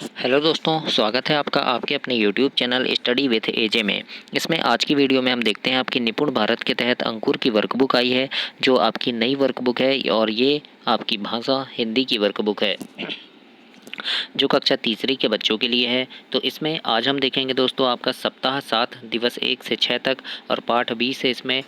Hello दोस्तों, स्वागत है आपका आपके अपने यूट्यूब चैनल स्टडी विथ एजे में। इसमें आज की वीडियो में हम देखते हैं आपकी निपुण भारत के तहत अंकुर की वर्कबुक आई है, जो आपकी नई वर्कबुक है और ये आपकी भाषा हिंदी की वर्कबुक है, जो कक्षा तीसरी के बच्चों के लिए है। तो इसमें आज हम देखेंगे दोस्तों आपका सप्ताह 7 दिवस 1 से 6 तक और पाठ 20 है इसमें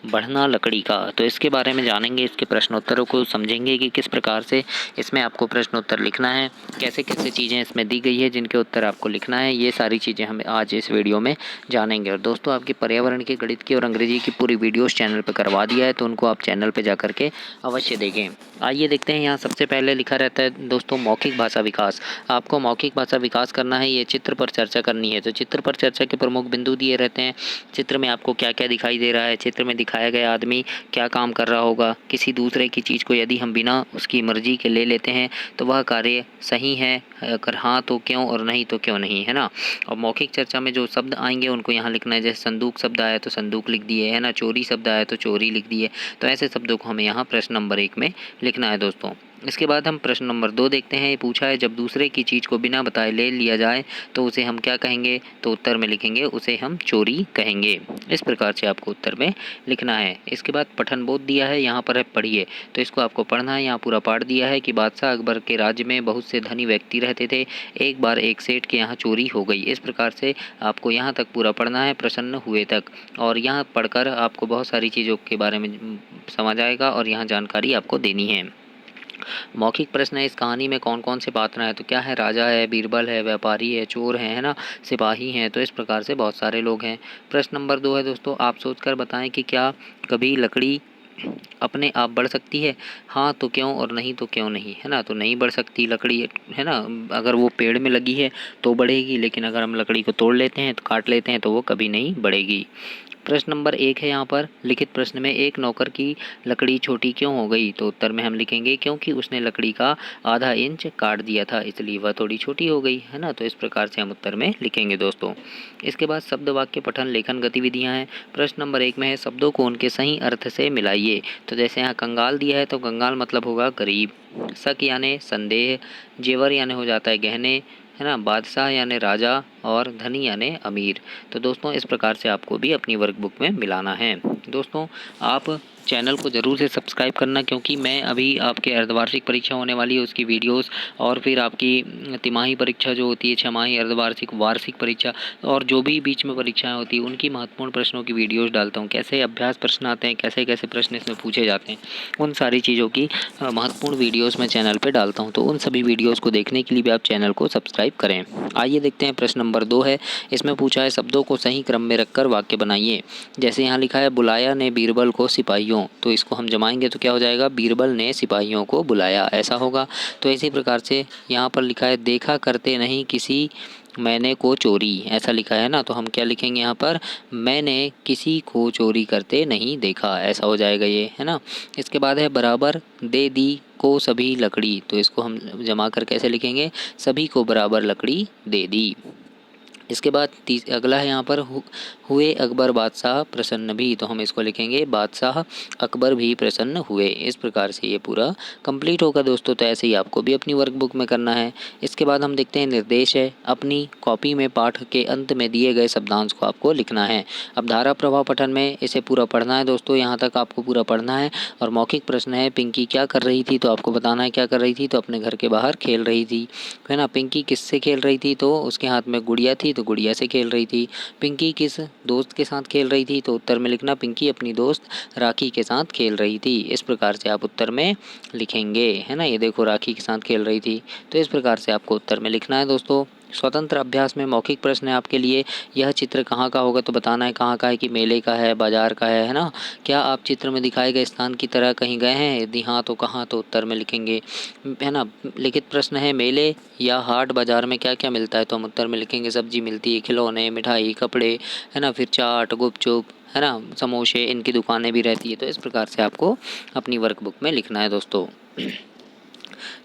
बढ़ना लकड़ी का। तो इसके बारे में जानेंगे, इसके प्रश्नोत्तरों को समझेंगे कि किस प्रकार से इसमें आपको प्रश्नोत्तर लिखना है, कैसे कैसे चीज़ें इसमें दी गई है जिनके उत्तर आपको लिखना है। ये सारी चीज़ें हम आज इस वीडियो में जानेंगे। और दोस्तों आपकी पर्यावरण की, गणित की और अंग्रेजी की पूरी वीडियोस चैनल पर करवा दिया है, तो उनको आप चैनल पर जा करके अवश्य देखें। आइए देखते हैं, यहाँ सबसे पहले लिखा रहता है दोस्तों मौखिक भाषा विकास। आपको मौखिक भाषा विकास करना है, ये चित्र पर चर्चा करनी है। तो चित्र पर चर्चा के प्रमुख बिंदु दिए रहते हैं। चित्र में आपको क्या क्या दिखाई दे रहा है, चित्र में दिखाया गया आदमी क्या काम कर रहा होगा, किसी दूसरे की चीज़ को यदि हम बिना उसकी मर्जी के ले लेते हैं तो वह कार्य सही है, अगर हाँ तो क्यों और नहीं तो क्यों नहीं, है ना। और मौखिक चर्चा में जो शब्द आएंगे उनको यहाँ लिखना है। जैसे संदूक शब्द आया तो संदूक लिख दिए, है ना। चोरी शब्द आया तो चोरी लिख दिए। तो ऐसे शब्दों को हमें यहाँ प्रश्न नंबर 1 में लिखना है दोस्तों। इसके बाद हम प्रश्न नंबर 2 देखते हैं। ये पूछा है जब दूसरे की चीज़ को बिना बताए ले लिया जाए तो उसे हम क्या कहेंगे। तो उत्तर में लिखेंगे उसे हम चोरी कहेंगे। इस प्रकार से आपको उत्तर में लिखना है। इसके बाद पठन बोध दिया है, यहाँ पर है पढ़िए। तो इसको आपको पढ़ना है। यहाँ पूरा पाठ दिया है कि बादशाह अकबर के राज्य में बहुत से धनी व्यक्ति रहते थे। एक बार एक सेठ के यहाँ चोरी हो गई। इस प्रकार से आपको यहाँ तक पूरा पढ़ना है, प्रसन्न हुए तक। और यहाँ पढ़कर आपको बहुत सारी चीज़ों के बारे में समझ आएगा और यहाँ जानकारी आपको देनी है। मौखिक प्रश्न है, इस कहानी में कौन कौन से पात्र हैं। तो क्या है, राजा है, बीरबल है, व्यापारी है, चोर है ना, सिपाही हैं। तो इस प्रकार से बहुत सारे लोग हैं। प्रश्न नंबर 2 है दोस्तों, आप सोचकर बताएं कि क्या कभी लकड़ी अपने आप बढ़ सकती है। हाँ तो क्यों और नहीं तो क्यों नहीं, है ना। तो नहीं बढ़ सकती लकड़ी, है ना। अगर वो पेड़ में लगी है तो बढ़ेगी, लेकिन अगर हम लकड़ी को तोड़ लेते हैं तो काट लेते हैं तो वो कभी नहीं बढ़ेगी। प्रश्न नंबर 1 है यहाँ पर लिखित प्रश्न में, एक नौकर की लकड़ी छोटी क्यों हो गई। तो उत्तर में हम लिखेंगे क्योंकि उसने लकड़ी का आधा इंच काट दिया था, इसलिए वह थोड़ी छोटी हो गई, है ना। तो इस प्रकार से हम उत्तर में लिखेंगे दोस्तों। इसके बाद शब्द वाक्य पठन लेखन गतिविधियाँ हैं। प्रश्न नंबर 1 में है शब्दों को उनके सही अर्थ से मिलाइए। तो जैसे यहाँ कंगाल दिया है तो कंगाल मतलब होगा गरीब, शक यानी संदेह, जेवर यानी हो जाता है गहने, है ना, बादशाह यानी राजा और धनी यानी अमीर। तो दोस्तों इस प्रकार से आपको भी अपनी वर्कबुक में मिलाना है। दोस्तों आप चैनल को ज़रूर से सब्सक्राइब करना, क्योंकि मैं अभी आपके अर्धवार्षिक परीक्षा होने वाली है उसकी वीडियोस और फिर आपकी तिमाही परीक्षा जो होती है, छमाही, अर्धवार्षिक, वार्षिक परीक्षा और जो भी बीच में परीक्षाएं होती हैं उनकी महत्वपूर्ण प्रश्नों की वीडियोस डालता हूं। कैसे अभ्यास प्रश्न आते हैं, कैसे कैसे प्रश्न इसमें पूछे जाते हैं, उन सारी चीज़ों की महत्वपूर्ण वीडियोस मैं चैनल पर डालता हूँ। तो उन सभी वीडियोज़ को देखने के लिए भी आप चैनल को सब्सक्राइब करें। आइए देखते हैं, प्रश्न नंबर 2 है। इसमें पूछा है शब्दों को सही क्रम में रखकर वाक्य बनाइए। जैसे यहाँ लिखा है बुलाया ने बीरबल को सिपाहियों, तो इसको हम जमाएंगे तो क्या हो जाएगा, बीरबल ने सिपाहियों को बुलाया, ऐसा होगा। तो इसी प्रकार से यहाँ पर लिखा है देखा करते नहीं किसी मैंने को चोरी, ऐसा लिखा है ना। तो हम क्या लिखेंगे यहाँ पर, मैंने किसी को चोरी करते नहीं देखा, ऐसा हो जाएगा ये, है ना। इसके बाद है बराबर दे दी को सभी लकड़ी। तो इसको हम जमा कर कैसे लिखेंगे, सभी को बराबर लकड़ी दे दी। इसके बाद अगला है यहाँ पर हुए अकबर बादशाह प्रसन्न भी। तो हम इसको लिखेंगे बादशाह अकबर भी प्रसन्न हुए। इस प्रकार से ये पूरा कंप्लीट होगा दोस्तों। तो ऐसे ही आपको भी अपनी वर्कबुक में करना है। इसके बाद हम देखते हैं निर्देश है, अपनी कॉपी में पाठ के अंत में दिए गए शब्दांश को आपको लिखना है। अब धारा प्रवाह पठन में इसे पूरा पढ़ना है दोस्तों, यहाँ तक आपको पूरा पढ़ना है। और मौखिक प्रश्न है, पिंकी क्या कर रही थी। तो आपको बताना है क्या कर रही थी। तो अपने घर के बाहर खेल रही थी, है ना। पिंकी किससे खेल रही थी। तो उसके हाथ में गुड़िया थी तो गुड़िया से खेल रही थी। पिंकी किस दोस्त के साथ खेल रही थी। तो उत्तर में लिखना पिंकी अपनी दोस्त राखी के साथ खेल रही थी। इस प्रकार से आप उत्तर में लिखेंगे, है ना। ये देखो राखी के साथ खेल रही थी। तो इस प्रकार से आपको उत्तर में लिखना है दोस्तों। स्वतंत्र अभ्यास में मौखिक प्रश्न है आपके लिए, यह चित्र कहाँ का होगा। तो बताना है कहाँ का है, कि मेले का है, बाजार का है ना। क्या आप चित्र में दिखाए गए स्थान की तरह कहीं गए हैं, यदि हाँ तो कहाँ। तो उत्तर में लिखेंगे, है ना। लिखित प्रश्न है, मेले या हाट बाजार में क्या क्या मिलता है। तो हम उत्तर में लिखेंगे सब्जी मिलती है, खिलौने, मिठाई, कपड़े, है ना। फिर चाट, गुपचुप, है ना, समोसे, इनकी दुकानें भी रहती है। तो इस प्रकार से आपको अपनी वर्कबुक में लिखना है दोस्तों।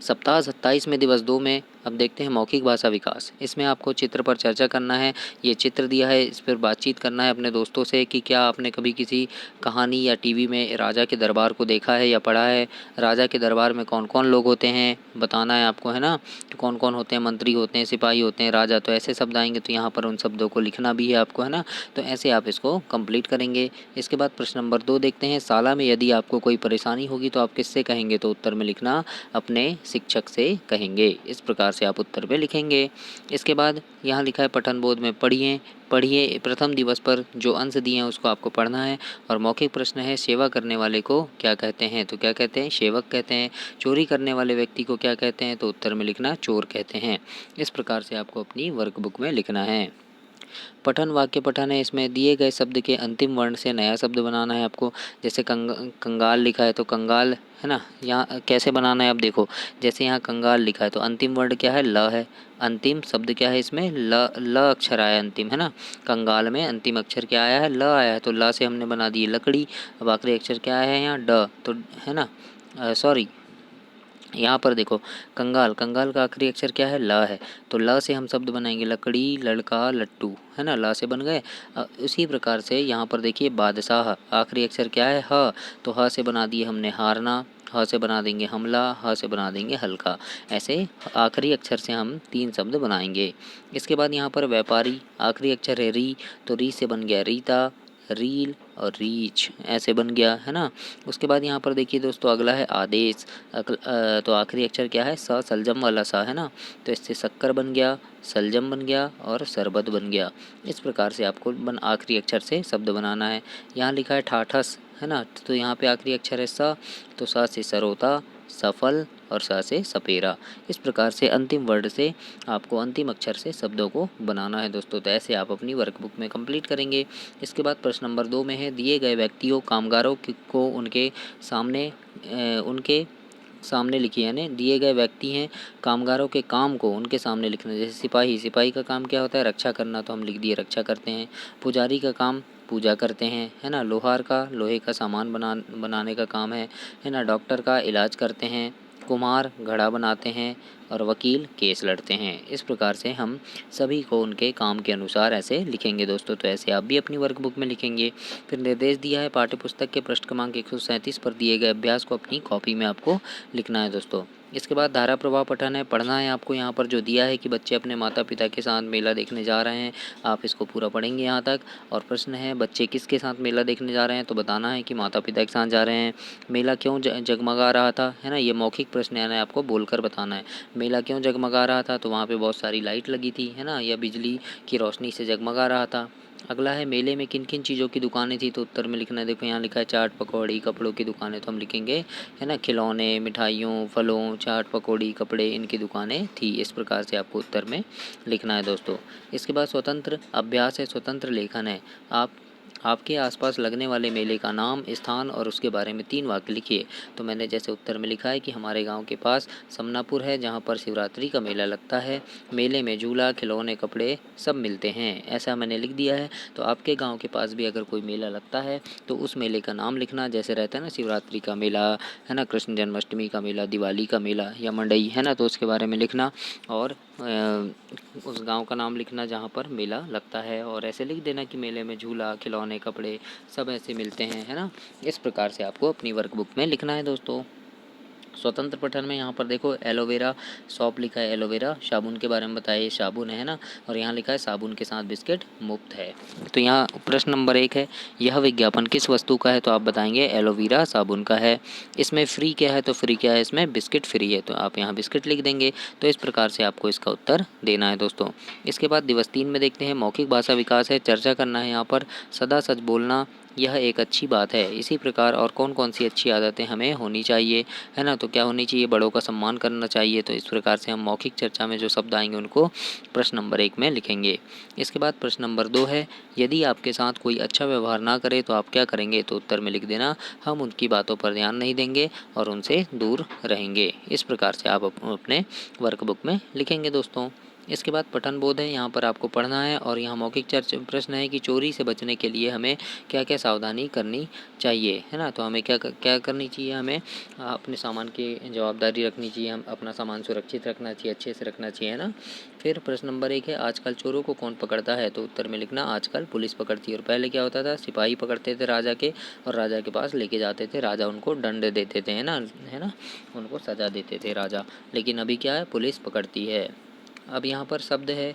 सप्ताह 27 में दिवस 2 में अब देखते हैं मौखिक भाषा विकास। इसमें आपको चित्र पर चर्चा करना है। ये चित्र दिया है, इस पर बातचीत करना है अपने दोस्तों से कि क्या आपने कभी किसी कहानी या टीवी में राजा के दरबार को देखा है या पढ़ा है। राजा के दरबार में कौन कौन लोग होते हैं बताना है आपको, है ना। तो कौन कौन होते हैं, मंत्री होते हैं, सिपाही होते हैं, राजा, तो ऐसे शब्द आएंगे तो यहाँ पर उन शब्दों को लिखना भी है आपको, है ना। तो ऐसे आप इसको कंप्लीट करेंगे। इसके बाद प्रश्न नंबर 2 देखते हैं। शाला में यदि आपको कोई परेशानी होगी तो आप किससे कहेंगे, तो उत्तर में लिखना अपने शिक्षक से कहेंगे। इस प्रकार से आप उत्तर में लिखेंगे। इसके बाद यहाँ लिखा है पठन बोध में पढ़िए। पढ़िए प्रथम दिवस पर जो अंश दिए हैं उसको आपको पढ़ना है। और मौखिक प्रश्न है, सेवा करने वाले को क्या कहते हैं, तो क्या कहते हैं, सेवक कहते हैं। चोरी करने वाले व्यक्ति को क्या कहते हैं, तो उत्तर में लिखना चोर कहते हैं। इस प्रकार से आपको अपनी वर्कबुक में लिखना है। पठन वाक्य पठन है, इसमें दिए गए शब्द के अंतिम वर्ण से नया शब्द बनाना है आपको। जैसे कंगाल लिखा है तो कंगाल, है ना। यहाँ कैसे बनाना है आप देखो। जैसे यहाँ कंगाल लिखा है तो अंतिम वर्ण क्या है, ल है। अंतिम शब्द क्या है इसमें, ल अक्षर आया अंतिम, है ना। कंगाल में अंतिम अक्षर क्या आया है, ल आया है, तो ल से हमने बना दी लकड़ी। अब आखिरी अक्षर क्या आया है यहाँ, ड, तो है ना, सॉरी यहाँ पर देखो कंगाल, कंगाल का आखिरी अक्षर क्या है, ल है, तो ल से हम शब्द बनाएंगे लकड़ी, लड़का, लट्टू, है ना, ल से बन गए। उसी प्रकार से यहाँ पर देखिए बादशाह, आखिरी अक्षर क्या है, ह, तो ह से बना दिए हमने हारना, ह से बना देंगे हमला, ह से बना देंगे हल्का। ऐसे आखिरी अक्षर से हम 3 शब्द बनाएंगे। इसके बाद यहाँ पर व्यापारी, आखिरी अक्षर है री, तो री से बन गया रीता, रील और रीच, ऐसे बन गया, है ना। उसके बाद यहाँ पर देखिए दोस्तों अगला है आदेश। तो आखिरी अक्षर क्या है, स, सलजम वाला सा, है ना, तो इससे शक्कर बन गया, सलजम बन गया और शरबत बन गया। इस प्रकार से आपको आखिरी अक्षर से शब्द बनाना है। यहाँ लिखा है ठाठस, है ना, तो यहाँ पे आखिरी अक्षर है स, तो स से सरोता, सफल और स से सपेरा। इस प्रकार से अंतिम वर्ड से आपको अंतिम अक्षर से शब्दों को बनाना है दोस्तों। तो ऐसे आप अपनी वर्कबुक में कंप्लीट करेंगे। इसके बाद प्रश्न नंबर 2 में है, दिए गए व्यक्तियों कामगारों को उनके सामने लिखिए। यानी दिए गए व्यक्ति हैं, कामगारों के काम को उनके सामने लिखना। जैसे सिपाही, सिपाही का काम क्या होता है, रक्षा करना, तो हम लिख दिए रक्षा करते हैं। पुजारी का काम पूजा करते हैं, है ना। लोहार का लोहे का सामान बनाने का काम है ना। डॉक्टर का इलाज करते हैं। कुम्हार घड़ा बनाते हैं और वकील केस लड़ते हैं। इस प्रकार से हम सभी को उनके काम के अनुसार ऐसे लिखेंगे दोस्तों। तो ऐसे आप भी अपनी वर्कबुक में लिखेंगे। फिर निर्देश दिया है, पाठ्यपुस्तक के पृष्ठ क्रमांक 137 पर दिए गए अभ्यास को अपनी कॉपी में आपको लिखना है दोस्तों। इसके बाद धारा प्रवाह पठन है, पढ़ना है आपको। यहाँ पर जो दिया है कि बच्चे अपने माता पिता के साथ मेला देखने जा रहे हैं, आप इसको पूरा पढ़ेंगे यहाँ तक। और प्रश्न है, बच्चे किसके साथ मेला देखने जा रहे हैं, तो बताना है कि माता पिता के साथ जा रहे हैं। मेला क्यों जगमगा रहा था, है ना, ये मौखिक प्रश्न है, आपको बोलकर बताना है। मेला क्यों जगमगा रहा था, तो वहाँ पे बहुत सारी लाइट लगी थी, है ना, या बिजली की रोशनी से जगमगा रहा था। अगला है, मेले में किन किन चीज़ों की दुकानें थी, तो उत्तर में लिखना है। देखो यहाँ लिखा है चाट पकौड़ी, कपड़ों की दुकानें, तो हम लिखेंगे, है ना, खिलौने, मिठाइयों, फलों, चाट पकौड़ी, कपड़े, इनकी दुकानें थी। इस प्रकार से आपको उत्तर में लिखना है दोस्तों। इसके बाद स्वतंत्र अभ्यास है, स्वतंत्र लेखन है। आपके आसपास लगने वाले मेले का नाम, स्थान और उसके बारे में 3 वाक्य लिखिए। तो मैंने जैसे उत्तर में लिखा है कि हमारे गांव के पास समनापुर है, जहां पर शिवरात्रि का मेला लगता है। मेले में झूला, खिलौने, कपड़े सब मिलते हैं, ऐसा मैंने लिख दिया है। तो आपके गांव के पास भी अगर कोई मेला लगता है तो उस मेले का नाम लिखना। जैसे रहता है ना शिवरात्रि का मेला, है ना, कृष्ण जन्माष्टमी का मेला, दिवाली का मेला या मंडई, है ना, तो उसके बारे में लिखना। और उस गांव का नाम लिखना जहाँ पर मेला लगता है। और ऐसे लिख देना कि मेले में झूला, खिलौने, कपड़े सब ऐसे मिलते हैं, है ना। इस प्रकार से आपको अपनी वर्कबुक में लिखना है दोस्तों। स्वतंत्र पठन में यहाँ पर देखो एलोवेरा शॉप लिखा है, एलोवेरा साबुन के बारे में बताया, ये साबुन है ना। और यहाँ लिखा है साबुन के साथ बिस्किट मुफ्त है। तो यहाँ प्रश्न नंबर 1 है, यह विज्ञापन किस वस्तु का है, तो आप बताएंगे एलोवेरा साबुन का है। इसमें फ्री क्या है, तो फ्री क्या है, इसमें बिस्किट फ्री है, तो आप यहाँ बिस्किट लिख देंगे। तो इस प्रकार से आपको इसका उत्तर देना है दोस्तों। इसके बाद दिवस 3 में देखते हैं मौखिक भाषा विकास है, चर्चा करना है यहाँ पर। सदा सच बोलना यह एक अच्छी बात है, इसी प्रकार और कौन कौन सी अच्छी आदतें हमें होनी चाहिए, है ना। तो क्या होनी चाहिए, बड़ों का सम्मान करना चाहिए। तो इस प्रकार से हम मौखिक चर्चा में जो शब्द आएंगे उनको प्रश्न नंबर 1 में लिखेंगे। इसके बाद प्रश्न नंबर 2 है, यदि आपके साथ कोई अच्छा व्यवहार ना करे तो आप क्या करेंगे, तो उत्तर में लिख देना, हम उनकी बातों पर ध्यान नहीं देंगे और उनसे दूर रहेंगे। इस प्रकार से आप अपने वर्कबुक में लिखेंगे दोस्तों। इसके बाद पठन बोध है, यहाँ पर आपको पढ़ना है और यहाँ मौखिक चर्चा प्रश्न है कि चोरी से बचने के लिए हमें क्या क्या सावधानी करनी चाहिए, है ना। तो हमें क्या करनी चाहिए, हमें अपने सामान की जवाबदारी रखनी चाहिए, हम अपना सामान सुरक्षित रखना चाहिए, अच्छे से रखना चाहिए, है ना। फिर प्रश्न नंबर 1 है, आजकल चोरों को कौन पकड़ता है। तो उत्तर में लिखना आजकल पुलिस पकड़ती है। और पहले क्या होता था, सिपाही पकड़ते थे राजा के और राजा के पास लेके जाते थे, राजा उनको दंड देते थे, है ना, उनको सजा देते थे राजा। लेकिन अभी क्या है, पुलिस पकड़ती है। अब यहाँ पर शब्द है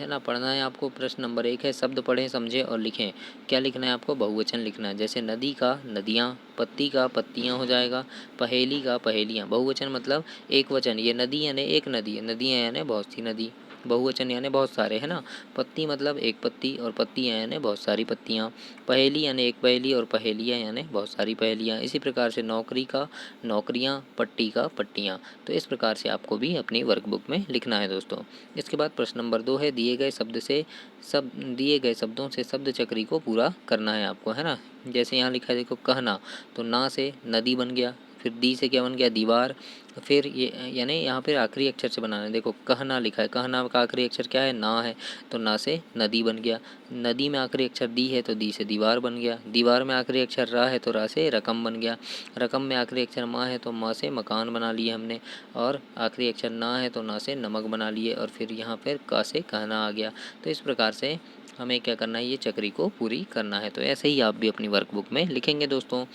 ना, पढ़ना है आपको। प्रश्न नंबर 1 है, शब्द पढ़ें, समझें और लिखें। क्या लिखना है आपको, बहुवचन लिखना है। जैसे नदी का नदियाँ, पत्ती का पत्तियाँ हो जाएगा, पहेली का पहेलियाँ। बहुवचन मतलब एक वचन, ये नदी यानी एक नदी, नदियाँ यानी बहुत सी नदी, बहुवचन यानी बहुत सारे, है ना। पत्ती मतलब एक पत्ती और पत्तियाँ यानी बहुत सारी पत्तियाँ। पहेली यानी एक पहेली और पहेलियाँ यानी बहुत सारी पहेलियाँ। इसी प्रकार से नौकरी का नौकरियाँ, पट्टी का पट्टियाँ। तो इस प्रकार से आपको भी अपनी वर्कबुक में लिखना है दोस्तों। इसके बाद प्रश्न नंबर 2 है, दिए गए शब्दों से शब्द चक्री को पूरा करना है आपको, है ना। जैसे यहाँ लिखा है देखो, कहना, तो ना से नदी बन गया, फिर दी से क्या बन गया, दीवार। फिर ये यानी यहाँ पे आखिरी अक्षर से बनाना है। देखो कहना लिखा है, कहना का आखिरी अक्षर क्या है, ना है, तो ना से नदी बन गया। नदी में आखिरी अक्षर दी है, तो दी से दीवार बन गया। दीवार में आखिरी अक्षर रा है, तो रा से रकम बन गया। रकम में आखिरी अक्षर माँ है, तो माँ से मकान बना लिए हमने। और आखिरी अक्षर ना है, तो ना से नमक बना लिए। और फिर यहाँ पर का से कहना आ गया। तो इस प्रकार से हमें क्या करना है, ये चक्री को पूरी करना है। तो ऐसे ही आप भी अपनी वर्कबुक में लिखेंगे दोस्तों।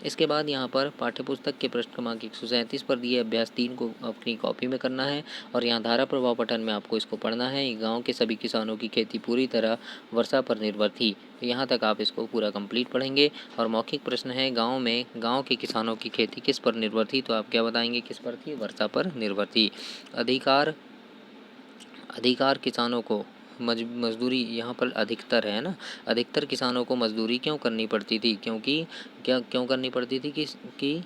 इसके बाद यहाँ पर पाठ्यपुस्तक के पृष्ठ क्रमांक 137 पर दिए अभ्यास 3 को अपनी कॉपी में करना है। और यहाँ धारा प्रभाव पठन में आपको इसको पढ़ना है। गांव के सभी किसानों की खेती पूरी तरह वर्षा पर निर्भर थी। तो यहाँ तक आप इसको पूरा कंप्लीट पढ़ेंगे। और मौखिक प्रश्न है, गाँव के किसानों की खेती किस पर निर्भर थी। तो आप क्या बताएंगे, किस पर थी, वर्षा पर निर्भर थी। अधिकार किसानों को मजदूरी, यहाँ पर अधिकतर है ना, अधिकतर किसानों को मजदूरी क्यों करनी पड़ती थी, क्योंकि क्यों करनी पड़ती थी कि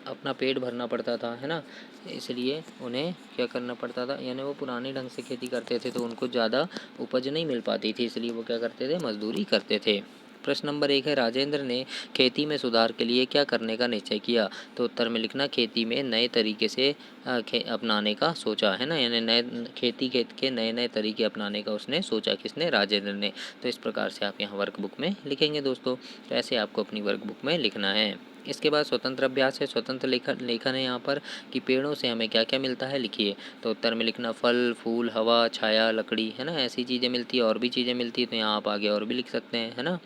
अपना पेट भरना पड़ता था, है ना। इसलिए उन्हें क्या करना पड़ता था, यानी वो पुराने ढंग से खेती करते थे तो उनको ज़्यादा उपज नहीं मिल पाती थी, इसलिए वो क्या करते थे, मजदूरी करते थे। प्रश्न नंबर 1 है, राजेंद्र ने खेती में सुधार के लिए क्या करने का निश्चय किया। तो उत्तर में लिखना खेती में नए तरीके से अपनाने का सोचा, है ना, यानी नए खेती के नए नए तरीके अपनाने का उसने सोचा, किसने, राजेंद्र ने। तो इस प्रकार से आप यहाँ वर्कबुक में लिखेंगे दोस्तों। तो ऐसे आपको अपनी वर्कबुक में लिखना है। इसके बाद स्वतंत्र अभ्यास है, स्वतंत्र लेखन है यहाँ पर कि पेड़ों से हमें क्या क्या मिलता है, लिखिए। तो उत्तर में लिखना फल, फूल, हवा, छाया, लकड़ी, है ना, ऐसी चीज़ें मिलती है। और भी चीज़ें मिलती है, तो यहाँ आप आगे और भी लिख सकते हैं, है ना।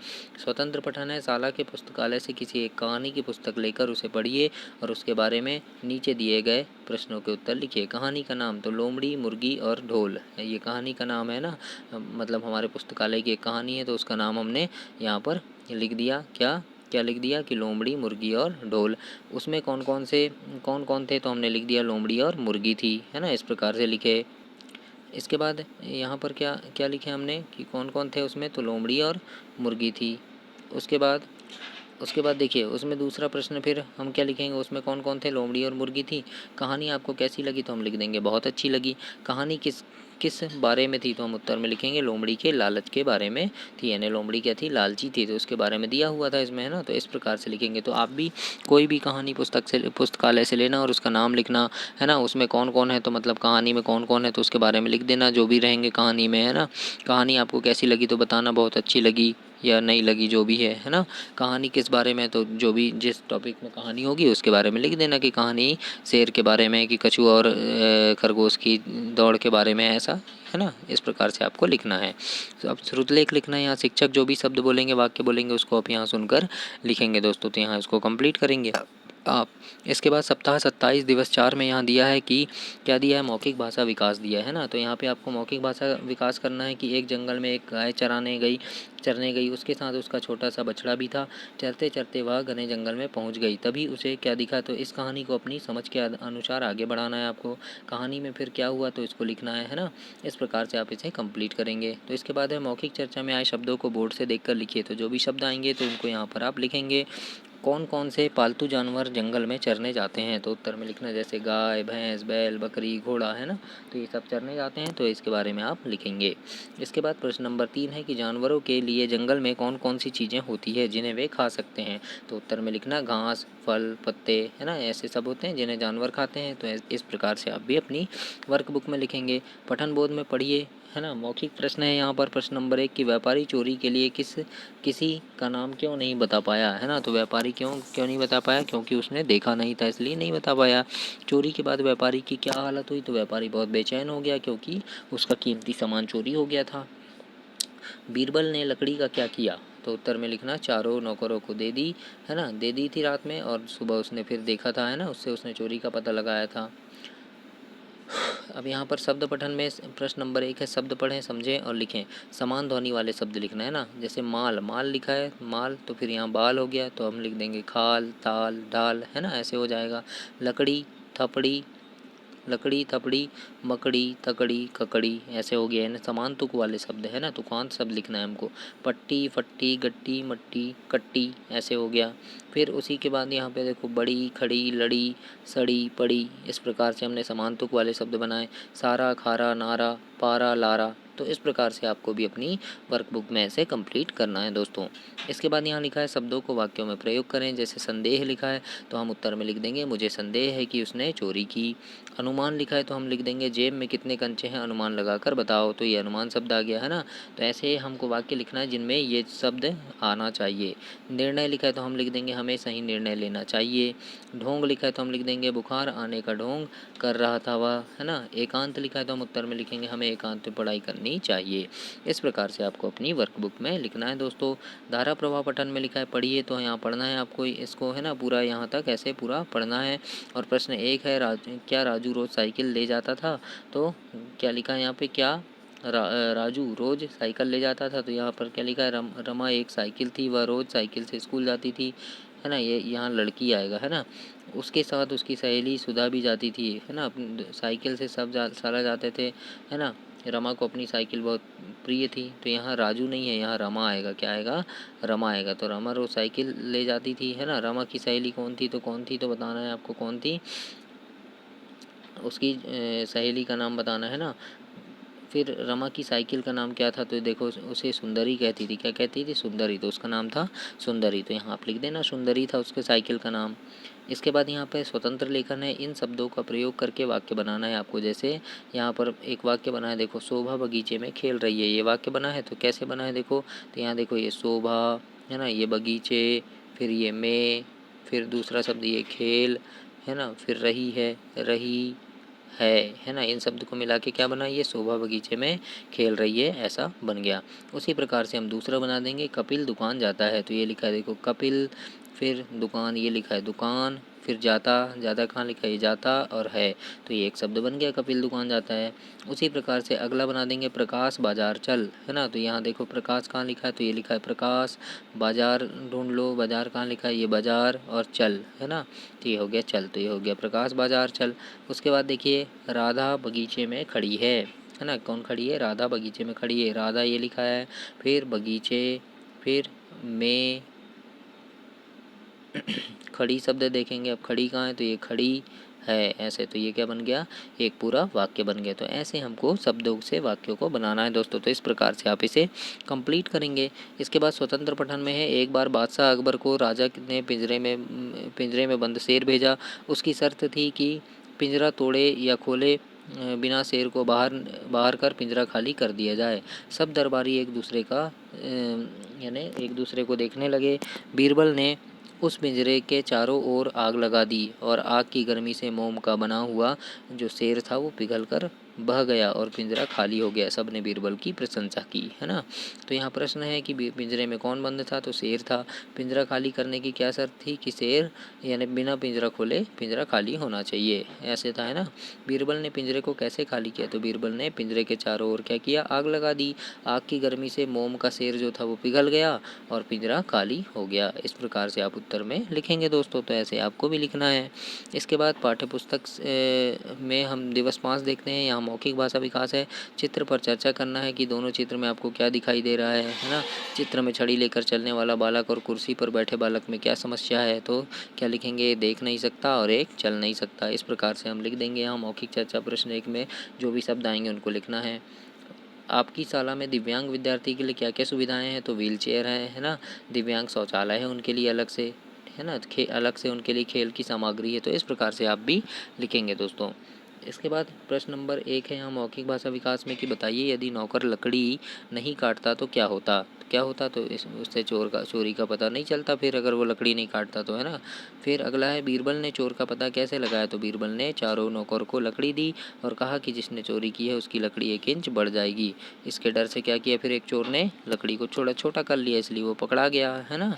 स्वतंत्र पठन है, शाला के पुस्तकालय से किसी एक कहानी की पुस्तक लेकर उसे पढ़िए और उसके बारे में नीचे दिए गए प्रश्नों के उत्तर लिखिए। कहानी का नाम, तो लोमड़ी, मुर्गी और ढोल, ये कहानी का नाम है ना, मतलब हमारे पुस्तकालय की एक कहानी है, तो उसका नाम हमने यहाँ पर लिख दिया। क्या लिख दिया कि लोमड़ी, मुर्गी और ढोल। उसमें कौन कौन थे, तो हमने लिख दिया लोमड़ी और मुर्गी थी, है ना। इस प्रकार से लिखे। इसके बाद यहाँ पर क्या क्या लिखे हमने कि कौन कौन थे उसमें, तो लोमड़ी और मुर्गी थी। उसके बाद देखिए, उसमें दूसरा प्रश्न फिर हम क्या लिखेंगे, उसमें कौन कौन थे, लोमड़ी और मुर्गी थी। कहानी आपको कैसी लगी, तो हम लिख देंगे बहुत अच्छी लगी। कहानी किस किस बारे में थी, तो हम उत्तर में लिखेंगे लोमड़ी के लालच के बारे में थी, यानी लोमड़ी क्या थी, लालची थी, तो उसके बारे में दिया हुआ था इसमें, है ना। तो इस प्रकार से लिखेंगे। तो आप भी कोई भी कहानी पुस्तकालय से लेना और उसका नाम लिखना, है ना। उसमें कौन कौन है, तो मतलब कहानी में कौन कौन है, तो उसके बारे में लिख देना, जो भी रहेंगे कहानी में, है ना। कहानी आपको कैसी लगी, तो बताना बहुत अच्छी लगी या नहीं लगी, जो भी है ना। कहानी किस बारे में, तो जो भी जिस टॉपिक में कहानी होगी उसके बारे में लिख देना कि कहानी शेर के बारे में, कि कछुआ और खरगोश की दौड़ के बारे में, ऐसा, है ना। इस प्रकार से आपको लिखना है। तो अब श्रुतलेख लिखना है। यहाँ शिक्षक जो भी शब्द बोलेंगे, वाक्य बोलेंगे, उसको आप यहाँ सुनकर लिखेंगे दोस्तों। तो यहाँ इसको कंप्लीट करेंगे आप। इसके बाद सप्ताह 27 दिवस 4 में यहाँ दिया है कि क्या दिया है, मौखिक भाषा विकास दिया है ना। तो यहाँ पे आपको मौखिक भाषा विकास करना है कि एक जंगल में एक गाय चरने गई, उसके साथ उसका छोटा सा बछड़ा भी था। चरते चरते वह घने जंगल में पहुँच गई, तभी उसे क्या दिखा। तो इस कहानी को अपनी समझ के अनुसार आगे बढ़ाना है आपको। कहानी में फिर क्या हुआ, तो इसको लिखना है ना। इस प्रकार से आप इसे कंप्लीट करेंगे। तो इसके बाद है मौखिक चर्चा में आए शब्दों को बोर्ड से देखकर लिखिए। तो जो भी शब्द आएंगे तो उनको यहाँ पर आप लिखेंगे। कौन कौन से पालतू जानवर जंगल में चरने जाते हैं, तो उत्तर में लिखना जैसे गाय, भैंस, बैल, बकरी, घोड़ा, है ना। तो ये सब चरने जाते हैं, तो इसके बारे में आप लिखेंगे। इसके बाद प्रश्न नंबर 3 है कि जानवरों के लिए जंगल में कौन कौन सी चीज़ें होती है जिन्हें वे खा सकते हैं। तो उत्तर में लिखना घास, फल, पत्ते, है ना, ऐसे सब होते हैं जिन्हें जानवर खाते हैं। तो इस प्रकार से आप भी अपनी वर्कबुक में लिखेंगे। पठन बोध में पढ़िए, है ना। मौखिक प्रश्न है यहाँ पर प्रश्न नंबर 1 कि व्यापारी चोरी के लिए किसी का नाम क्यों नहीं बता पाया, है ना। तो व्यापारी क्यों नहीं बता पाया, क्योंकि उसने देखा नहीं था, इसलिए नहीं बता पाया। चोरी के बाद व्यापारी की क्या हालत हुई, तो व्यापारी बहुत बेचैन हो गया, क्योंकि उसका कीमती सामान चोरी हो गया था। बीरबल ने लकड़ी का क्या किया, तो उत्तर में लिखना चारों नौकरों को दे दी, है ना, दे दी थी रात में, और सुबह उसने फिर देखा था, है ना, उससे उसने चोरी का पता लगाया था। अब यहाँ पर शब्द पठन में प्रश्न नंबर 1 है शब्द पढ़ें, समझें और लिखें। समान ध्वनि वाले शब्द लिखना है ना। जैसे माल, माल लिखा है माल, तो फिर यहाँ बाल हो गया, तो हम लिख देंगे खाल, ताल, डाल, है ना, ऐसे हो जाएगा। लकड़ी, थपड़ी, लकड़ी, थपड़ी, मकड़ी, तकड़ी, ककड़ी, ऐसे हो गया है ना। समान तुक वाले शब्द है ना, तुकांत शब्द लिखना है हमको। पट्टी, फट्टी, गट्टी, मट्टी, कट्टी, ऐसे हो गया। फिर उसी के बाद यहाँ पे देखो बड़ी, खड़ी, लड़ी, सड़ी, पड़ी, इस प्रकार से हमने समान तुक वाले शब्द बनाए। सारा, खारा, नारा, पारा, लारा। तो इस प्रकार से आपको भी अपनी वर्कबुक में ऐसे कंप्लीट करना है दोस्तों। इसके बाद यहाँ लिखा है शब्दों को वाक्यों में प्रयोग करें। जैसे संदेह लिखा है तो हम उत्तर में लिख देंगे मुझे संदेह है कि उसने चोरी की। अनुमान लिखा है तो हम लिख देंगे जेब में कितने कंचे हैं, अनुमान लगाकर बताओ। तो ये अनुमान शब्द आ गया, है ना। तो ऐसे हमको वाक्य लिखना है जिनमें ये शब्द आना चाहिए। निर्णय लिखा है तो हम लिख देंगे हमें सही निर्णय लेना चाहिए। ढोंग लिखा है तो हम लिख देंगे बुखार आने का ढोंग कर रहा था वह, है ना। एकांत लिखा है तो हम उत्तर में लिखेंगे हमें एकांत में पढ़ाई करनी चाहिए। इस प्रकार से आपको अपनी वर्कबुक में लिखना है दोस्तों। धारा प्रवाह पठन में लिखा है पढ़िए, तो यहाँ पढ़ना है आपको इसको, है ना, पूरा यहाँ तक ऐसे पूरा पढ़ना है। और प्रश्न 1 है क्या राजू रोज़ साइकिल ले जाता था, तो क्या लिखा है यहाँ पे, क्या राजू रोज़ साइकिल ले जाता था। तो यहाँ पर क्या लिखा है, रमा एक साइकिल थी, वह रोज़ साइकिल से स्कूल जाती थी, है ना। ये यहाँ लड़की आएगा, है ना। उसके साथ उसकी सहेली सुधा भी जाती थी, है ना। साइकिल से सब सारा जाते थे, है ना। रमा को अपनी साइकिल बहुत प्रिय थी, तो यहाँ राजू नहीं है, यहाँ रमा आएगा। क्या आएगा, रमा आएगा। तो रमा रोज़ साइकिल ले जाती थी, है ना। रमा की सहेली कौन थी, तो कौन थी, तो बताना है आपको कौन थी, उसकी सहेली का नाम बताना है ना। फिर रमा की साइकिल का नाम क्या था, तो देखो उसे सुंदरी कहती थी। क्या कहती थी, सुंदरी, तो उसका नाम था सुंदरी। तो यहाँ आप लिख देना सुंदरी था उसके साइकिल का नाम। इसके बाद यहाँ पर स्वतंत्र लेखन है, इन शब्दों का प्रयोग करके वाक्य बनाना है आपको। जैसे यहाँ पर एक वाक्य बना है, देखो शोभा बगीचे में खेल रही है, ये वाक्य बना है। तो कैसे बना है देखो, तो यहाँ देखो ये शोभा, है ना, ये बगीचे, फिर ये में, फिर दूसरा शब्द ये खेल, है ना, फिर रही है, रही है ना। इन शब्द को मिला के क्या बना, ये शोभा बगीचे में खेल रही है, ऐसा बन गया। उसी प्रकार से हम दूसरा बना देंगे कपिल दुकान जाता है। तो ये लिखा है देखो कपिल, फिर दुकान, ये लिखा है दुकान, फिर जाता, जाता कहाँ लिखा है, ये जाता और है, तो ये एक शब्द बन गया कपिल दुकान जाता है। उसी प्रकार से अगला बना देंगे प्रकाश बाजार चल, है ना। तो यहाँ देखो प्रकाश कहाँ लिखा है, तो ये लिखा है प्रकाश, बाजार ढूंढ लो, बाजार कहाँ लिखा है, ये बाजार, और चल, है ना। तो ये हो गया चल, तो ये हो गया प्रकाश बाजार चल। उसके बाद देखिए राधा बगीचे में खड़ी है ना। कौन खड़ी है, राधा बगीचे में खड़ी है, राधा ये लिखा है, फिर बगीचे, फिर में खड़ी शब्द देखेंगे। अब खड़ी कहाँ है, तो ये खड़ी है, ऐसे। तो ये क्या बन गया, एक पूरा वाक्य बन गया। तो ऐसे हमको शब्दों से वाक्यों को बनाना है दोस्तों। तो इस प्रकार से आप इसे कंप्लीट करेंगे। इसके बाद स्वतंत्र पठन में है, एक बार बादशाह अकबर को राजा ने पिंजरे में बंद शेर भेजा। उसकी शर्त थी कि पिंजरा तोड़े या खोले बिना शेर को बाहर कर पिंजरा खाली कर दिया जाए। सब दरबारी एक दूसरे का यानी एक दूसरे को देखने लगे। बीरबल ने उस पिंजरे के चारों ओर आग लगा दी और आग की गर्मी से मोम का बना हुआ जो शेर था वो पिघलकर बह गया और पिंजरा खाली हो गया। सब ने बीरबल की प्रशंसा की, है ना। तो यहाँ प्रश्न है कि पिंजरे में कौन बंद था, तो शेर था। पिंजरा खाली करने की क्या शर्त थी, कि शेर यानी बिना पिंजरा खोले पिंजरा खाली होना चाहिए, ऐसे था, है ना। बीरबल ने पिंजरे को कैसे खाली किया, तो बीरबल ने पिंजरे के चारों ओर क्या किया, आग लगा दी। आग की गर्मी से मोम का शेर जो था वो पिघल गया और पिंजरा खाली हो गया। इस प्रकार से आप उत्तर में लिखेंगे दोस्तों। तो ऐसे आपको भी लिखना है। इसके बाद पाठ्यपुस्तक में हम दिवस 5 देखते हैं। यहाँ मौखिक भाषा विकास है। चित्र पर चर्चा करना है कि दोनों चित्र में आपको क्या दिखाई दे रहा है ना। चित्र में छड़ी लेकर चलने वाला बालक और कुर्सी पर बैठे बालक में क्या समस्या है, तो क्या लिखेंगे, देख नहीं सकता और एक चल नहीं सकता। इस प्रकार से हम लिख देंगे। यहाँ मौखिक चर्चा प्रश्न 1 में जो भी शब्द आएंगे उनको लिखना है। आपकी शाला में दिव्यांग विद्यार्थी के लिए क्या क्या सुविधाएं हैं, तो व्हील चेयर है ना। दिव्यांग शौचालय है उनके लिए अलग से, है ना, अलग से उनके लिए खेल की सामग्री है। तो इस प्रकार से आप भी लिखेंगे दोस्तों। इसके बाद प्रश्न नंबर 1 है यहाँ मौखिक भाषा विकास में कि बताइए यदि नौकर लकड़ी नहीं काटता तो क्या होता। क्या होता तो उससे चोरी का पता नहीं चलता, फिर अगर वो लकड़ी नहीं काटता तो, है ना। फिर अगला है बीरबल ने चोर का पता कैसे लगाया। तो बीरबल ने चारों नौकर को लकड़ी दी और कहा कि जिसने चोरी की है उसकी लकड़ी 1 इंच बढ़ जाएगी। इसके डर से क्या किया, फिर एक चोर ने लकड़ी को छोटा कर लिया, इसलिए वो पकड़ा गया, है ना।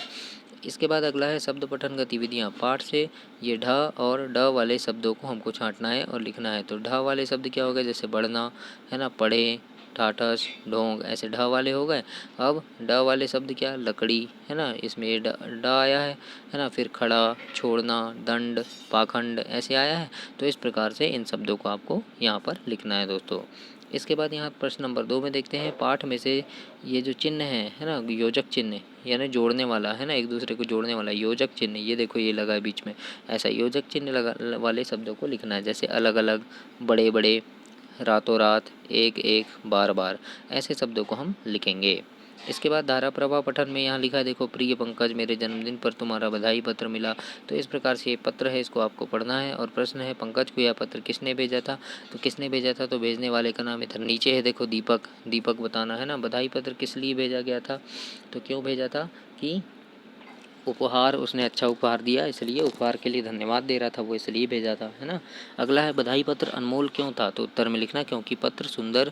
इसके बाद अगला है शब्द पठन गतिविधियाँ। पाठ से ये ढ और ड वाले शब्दों को हमको छांटना है और लिखना है। तो ढ वाले शब्द क्या हो गए, जैसे बढ़ना, है ना, पढ़े, ठाठस, ढोंग, ऐसे ढ वाले हो गए। अब ड वाले शब्द क्या, लकड़ी, है ना, इसमें ये ड आया है ना। फिर खड़ा, छोड़ना, दंड, पाखंड, ऐसे आया है। तो इस प्रकार से इन शब्दों को आपको यहाँ पर लिखना है दोस्तों। इसके बाद यहाँ प्रश्न नंबर 2 में देखते हैं पाठ में से ये जो चिन्ह है ना, योजक चिन्ह यानी जोड़ने वाला, है ना, एक दूसरे को जोड़ने वाला योजक चिन्ह, ये देखो ये लगा है बीच में, ऐसा योजक चिन्ह लगा वाले शब्दों को लिखना है। जैसे अलग अलग, बड़े बड़े, रातों रात, एक एक, बार बार, ऐसे शब्दों को हम लिखेंगे। इसके बाद धारा प्रवाह पठन में यहाँ लिखा है, देखो, प्रिय पंकज, मेरे जन्मदिन पर तुम्हारा बधाई पत्र मिला। तो इस प्रकार से ये पत्र है, इसको आपको पढ़ना है। और प्रश्न है पंकज को यह पत्र किसने भेजा था। तो किसने भेजा था, तो भेजने वाले का नाम इधर नीचे है, देखो, दीपक। दीपक बताना है ना। बधाई पत्र किस लिए भेजा गया था, तो क्यों भेजा था कि उपहार, उसने अच्छा उपहार दिया, इसलिए उपहार के लिए धन्यवाद दे रहा था वो, इसलिए भेजा था, है ना। अगला है बधाई पत्र अनमोल क्यों था। तो उत्तर में लिखना क्योंकि पत्र सुंदर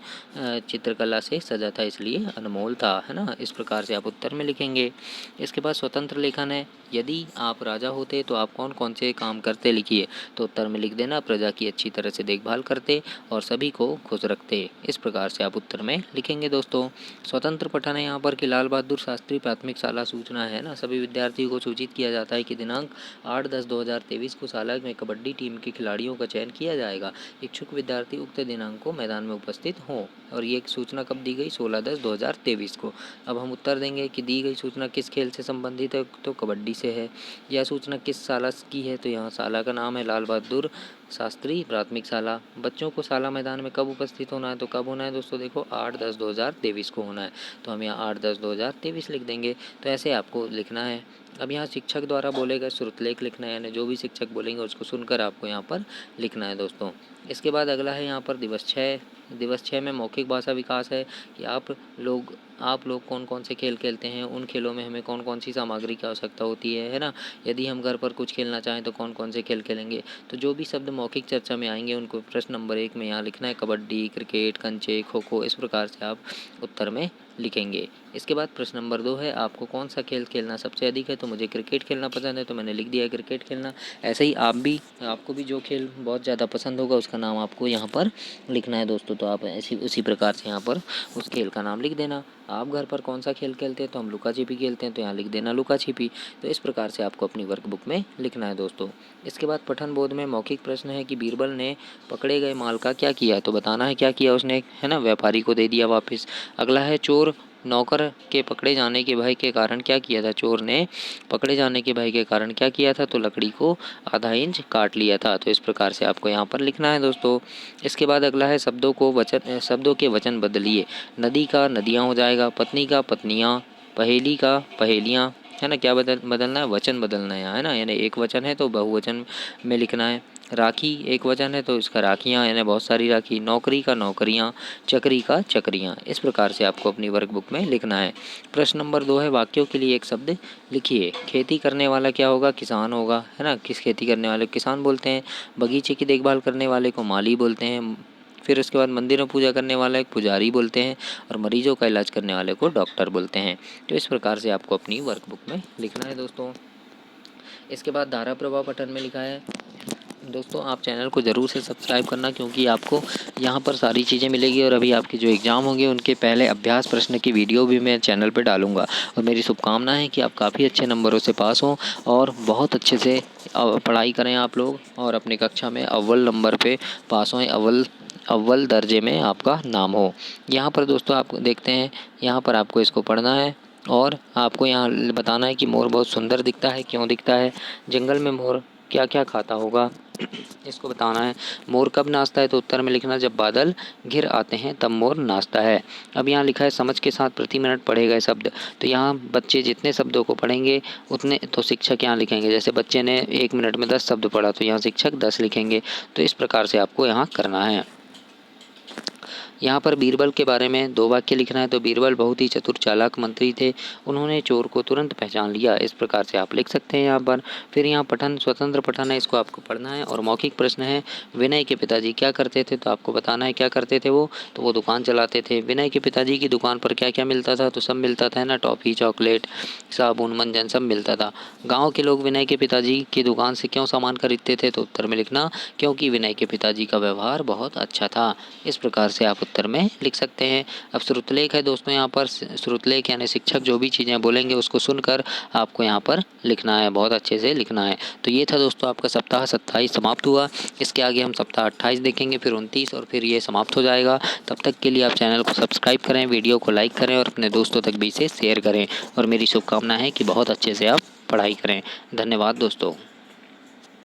चित्रकला से सजा था, इसलिए अनमोल था, है ना। इस प्रकार से आप उत्तर में लिखेंगे। इसके बाद स्वतंत्र लेखन है, यदि आप राजा होते तो आप कौन कौन से काम करते, लिखिए। तो उत्तर में लिख देना प्रजा की अच्छी तरह से देखभाल करते और सभी को खुश रखते। इस प्रकार से आप उत्तर में लिखेंगे दोस्तों। स्वतंत्र पठन है यहाँ पर कि लाल बहादुर शास्त्री प्राथमिक शाला सूचना है ना, सभी विद्यार्थियों को सूचित किया जाता है कि दिनांक 8/10/2023 को शाला में कबड्डी टीम के खिलाड़ियों का चयन किया जाएगा। इच्छुक विद्यार्थी उक्त दिनांक को मैदान में उपस्थित हों। और ये सूचना कब दी गई, 16/10/2023 को। अब हम उत्तर देंगे कि दी गई सूचना किस खेल से संबंधित है, तो कबड्डी से है। यह सूचना किस शाला की है, तो यहाँ शाला का नाम है लाल बहादुर शास्त्री प्राथमिक शाला। बच्चों को शाला मैदान में कब उपस्थित होना है, तो कब होना है दोस्तों, देखो 8/10/2023 को होना है। तो हम यहाँ 8/10/2023 लिख देंगे। तो ऐसे आपको लिखना है। अब यहाँ शिक्षक द्वारा बोले गए श्रुतलेख लिखना है, यानी जो भी शिक्षक बोलेंगे उसको सुनकर आपको यहाँ पर लिखना है दोस्तों। इसके बाद अगला है यहाँ पर दिवस 6। दिवस 6 में मौखिक भाषा विकास है कि आप लोग कौन कौन से खेल खेलते हैं, उन खेलों में हमें कौन कौन सी सामग्री की आवश्यकता होती है ना। यदि हम घर पर कुछ खेलना चाहें तो कौन कौन से खेल खेलेंगे। तो जो भी शब्द मौखिक चर्चा में आएंगे उनको प्रश्न नंबर 1 में यहाँ लिखना है, कबड्डी, क्रिकेट, कंचे, खो खो, इस प्रकार से आप उत्तर में लिखेंगे। इसके बाद प्रश्न नंबर 2 है आपको कौन सा खेल खेलना सबसे अधिक है। तो मुझे क्रिकेट खेलना पसंद है, तो मैंने लिख दिया है क्रिकेट खेलना। ऐसे ही आपको भी जो खेल बहुत ज़्यादा पसंद होगा उसका नाम आपको यहाँ पर लिखना है दोस्तों। तो आप ऐसी उसी प्रकार से यहाँ पर उस खेल का नाम लिख देना। आप घर पर कौन सा खेल खेलते हैं, तो हम लुका छिपी खेलते हैं, तो यहाँ लिख देना लुका छिपी। तो इस प्रकार से आपको अपनी वर्कबुक में लिखना है दोस्तों। इसके बाद पठन बोध में मौखिक प्रश्न है कि बीरबल ने पकड़े गए माल का क्या किया। तो बताना है क्या किया उसने, है ना, व्यापारी को दे दिया वापस। अगला है चोर नौकर के पकड़े जाने के भय के कारण क्या किया था। चोर ने पकड़े जाने के भय के कारण क्या किया था, तो लकड़ी को आधा इंच काट लिया था। तो इस प्रकार से आपको यहाँ पर लिखना है दोस्तों। इसके बाद अगला है शब्दों के वचन बदलिए। नदी का नदियाँ हो जाएगा, पत्नी का पत्नियाँ, पहेली का पहेलियाँ, है ना। क्या बदलना है, वचन बदलना है, है ना। यानी एक वचन है तो बहुवचन में लिखना है। राखी एक वचन है तो इसका राखियाँ, यानी बहुत सारी राखी। नौकरी का नौकरियाँ, चक्री का चक्रियाँ। इस प्रकार से आपको अपनी वर्कबुक में लिखना है। प्रश्न नंबर 2 है वाक्यों के लिए एक शब्द लिखिए। खेती करने वाला क्या होगा, किसान होगा, है ना। किस खेती करने वाले को किसान बोलते हैं। बगीचे की देखभाल करने वाले को माली बोलते हैं। फिर उसके बाद मंदिर में पूजा करने वाला एक पुजारी बोलते हैं। और मरीजों का इलाज करने वाले को डॉक्टर बोलते हैं। तो इस प्रकार से आपको अपनी वर्कबुक में लिखना है दोस्तों। इसके बाद धारा प्रवाह पठन में लिखा है दोस्तों, आप चैनल को ज़रूर से सब्सक्राइब करना क्योंकि आपको यहाँ पर सारी चीज़ें मिलेगी। और अभी आपके जो एग्ज़ाम होंगे उनके पहले अभ्यास प्रश्न की वीडियो भी मैं चैनल पर डालूंगा। और मेरी शुभकामना है कि आप काफ़ी अच्छे नंबरों से पास हों और बहुत अच्छे से पढ़ाई करें आप लोग, और अपनी कक्षा में अव्वल नंबर पे पास हों, अव्वल दर्जे में आपका नाम हो। यहाँ पर दोस्तों आप देखते हैं, यहाँ पर आपको इसको पढ़ना है और आपको यहाँ बताना है कि मोर बहुत सुंदर दिखता है, क्यों दिखता है। जंगल में मोर क्या क्या खाता होगा इसको बताना है। मोर कब नाचता है, तो उत्तर में लिखना जब बादल घिर आते हैं तब मोर नाचता है। अब यहाँ लिखा है समझ के साथ प्रति मिनट पढ़े गए शब्द। तो यहाँ बच्चे जितने शब्दों को पढ़ेंगे उतने तो शिक्षक यहाँ लिखेंगे। जैसे बच्चे ने 1 मिनट में 10 शब्द पढ़ा तो यहाँ शिक्षक 10 लिखेंगे। तो इस प्रकार से आपको यहाँ करना है। यहाँ पर बीरबल के बारे में 2 वाक्य लिखना है। तो बीरबल बहुत ही चतुर चालाक मंत्री थे, उन्होंने चोर को तुरंत पहचान लिया। इस प्रकार से आप लिख सकते हैं यहाँ पर। फिर यहाँ पठन, स्वतंत्र पठन है, इसको आपको पढ़ना है। और मौखिक प्रश्न है, विनय के पिताजी क्या करते थे, तो आपको बताना है क्या करते थे वो। तो वो दुकान चलाते थे। विनय के पिताजी की दुकान पर क्या क्या मिलता था, तो सब मिलता था ना, टॉफ़ी, चॉकलेट, साबुन, मंजन सब मिलता था। गाँव के लोग विनय के पिताजी की दुकान से क्यों सामान खरीदते थे, तो उत्तर में लिखना क्योंकि विनय के पिताजी का व्यवहार बहुत अच्छा था। इस प्रकार से आप उत्तर में लिख सकते हैं। अब श्रुतलेख है दोस्तों, यहाँ पर श्रुतलेख यानी शिक्षक जो भी चीज़ें बोलेंगे उसको सुनकर आपको यहाँ पर लिखना है, बहुत अच्छे से लिखना है। तो ये था दोस्तों आपका सप्ताह 27 समाप्त हुआ। इसके आगे हम सप्ताह 28 देखेंगे, फिर 29 और फिर ये समाप्त हो जाएगा। तब तक के लिए आप चैनल को सब्सक्राइब करें, वीडियो को लाइक करें और अपने दोस्तों तक भी इसे शेयर करें। और मेरी शुभकामना है कि बहुत अच्छे से आप पढ़ाई करें। धन्यवाद दोस्तों।